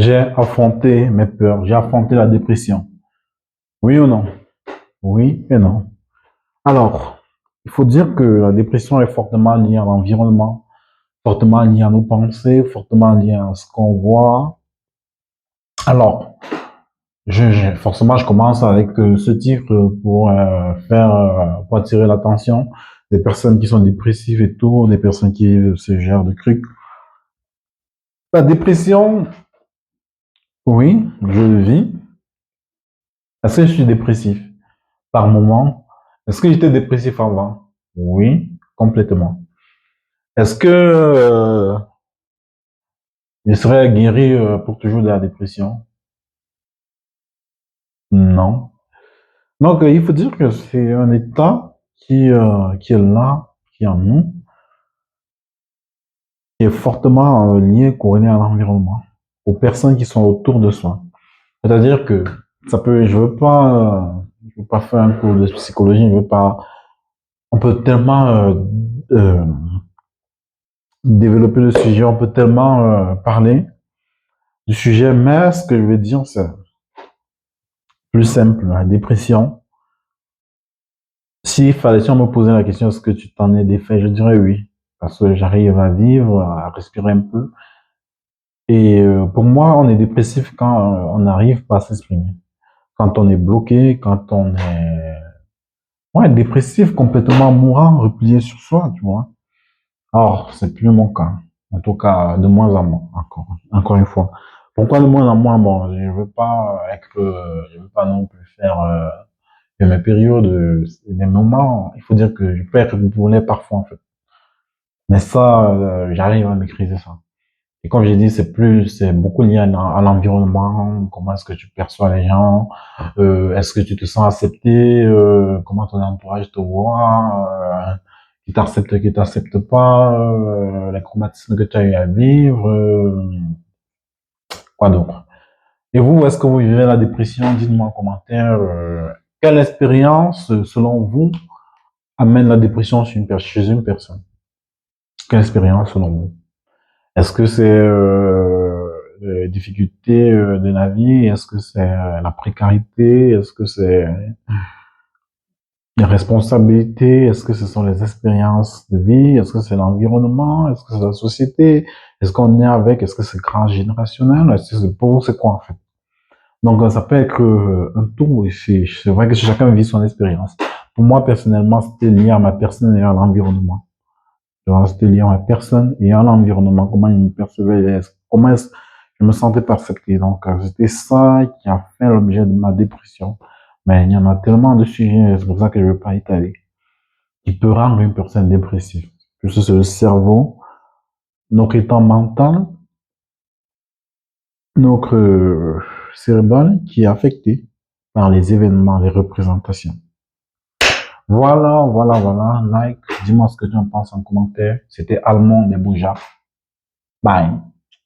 J'ai affronté mes peurs, j'ai affronté la dépression. Oui ou non? Oui et non. Alors, il faut dire que la dépression est fortement liée à l'environnement, fortement liée à nos pensées, fortement liée à ce qu'on voit. Alors, forcément, je commence avec ce titre pour attirer l'attention des personnes qui sont dépressives et tout, des personnes qui vivent ce genre de trucs. La dépression, oui, je le vis. Est-ce que je suis dépressif? Par moment. Est-ce que j'étais dépressif avant? Oui, complètement. Est-ce que je serais guéri pour toujours de la dépression? Non. Donc, il faut dire que c'est un état qui est là, qui est en nous, qui est fortement lié, corrélé à l'environnement, aux personnes qui sont autour de soi. C'est-à-dire que ça peut, je veux pas faire un cours de psychologie, je veux pas, on peut tellement euh, développer le sujet, on peut tellement parler du sujet, mais ce que je veux dire, c'est plus simple. La dépression, si on me posait la question, est-ce que tu t'en es défait, je dirais oui. Parce que j'arrive à vivre, à respirer un peu. Et pour moi, on est dépressif quand on n'arrive pas à s'exprimer. Quand on est bloqué, quand on est ouais, dépressif, complètement mourant, replié sur soi, tu vois. Or, c'est plus mon cas. En tout cas, de moins en moins, encore une fois. Pourquoi de moins en moins? Bon, je veux pas non plus faire mes périodes, des moments, il faut dire que je peux être bourrelet parfois, en fait. Mais ça, j'arrive à maîtriser ça. Et comme j'ai dit, c'est beaucoup lié à l'environnement, comment est-ce que tu perçois les gens, est-ce que tu te sens accepté, comment ton entourage te voit, qui t'accepte pas, les traumatismes que tu as eu à vivre, quoi d'autre. Et vous, est-ce que vous vivez la dépression? Dites-moi en commentaire, quelle expérience, selon vous, amène la dépression chez une personne? Quelle expérience selon vous? Est-ce que c'est les difficultés de la vie? Est-ce que c'est la précarité? Est-ce que c'est les responsabilités? Est-ce que ce sont les expériences de vie? Est-ce que c'est l'environnement? Est-ce que c'est la société? Est-ce qu'on est avec? Est-ce que c'est transgénérationnel? Est-ce que c'est pour vous, c'est quoi en fait? Donc ça peut être un tout. Et c'est vrai que chacun vit son expérience. Pour moi, personnellement, c'était lié à ma personne et à l'environnement. C'était lié à ma personne et à l'environnement, comment il me percevait, comment est-ce que je me sentais accepté. Donc, c'était ça qui a fait l'objet de ma dépression. Mais il y en a tellement de sujets, c'est pour ça que je ne veux pas étaler, qui peut rendre une personne dépressive. Juste c'est le cerveau, notre état mental, notre cérébral qui est affecté par les événements, les représentations. Voilà. Like, dis-moi ce que tu en penses en commentaire. C'était Almond des Bouja. Bye.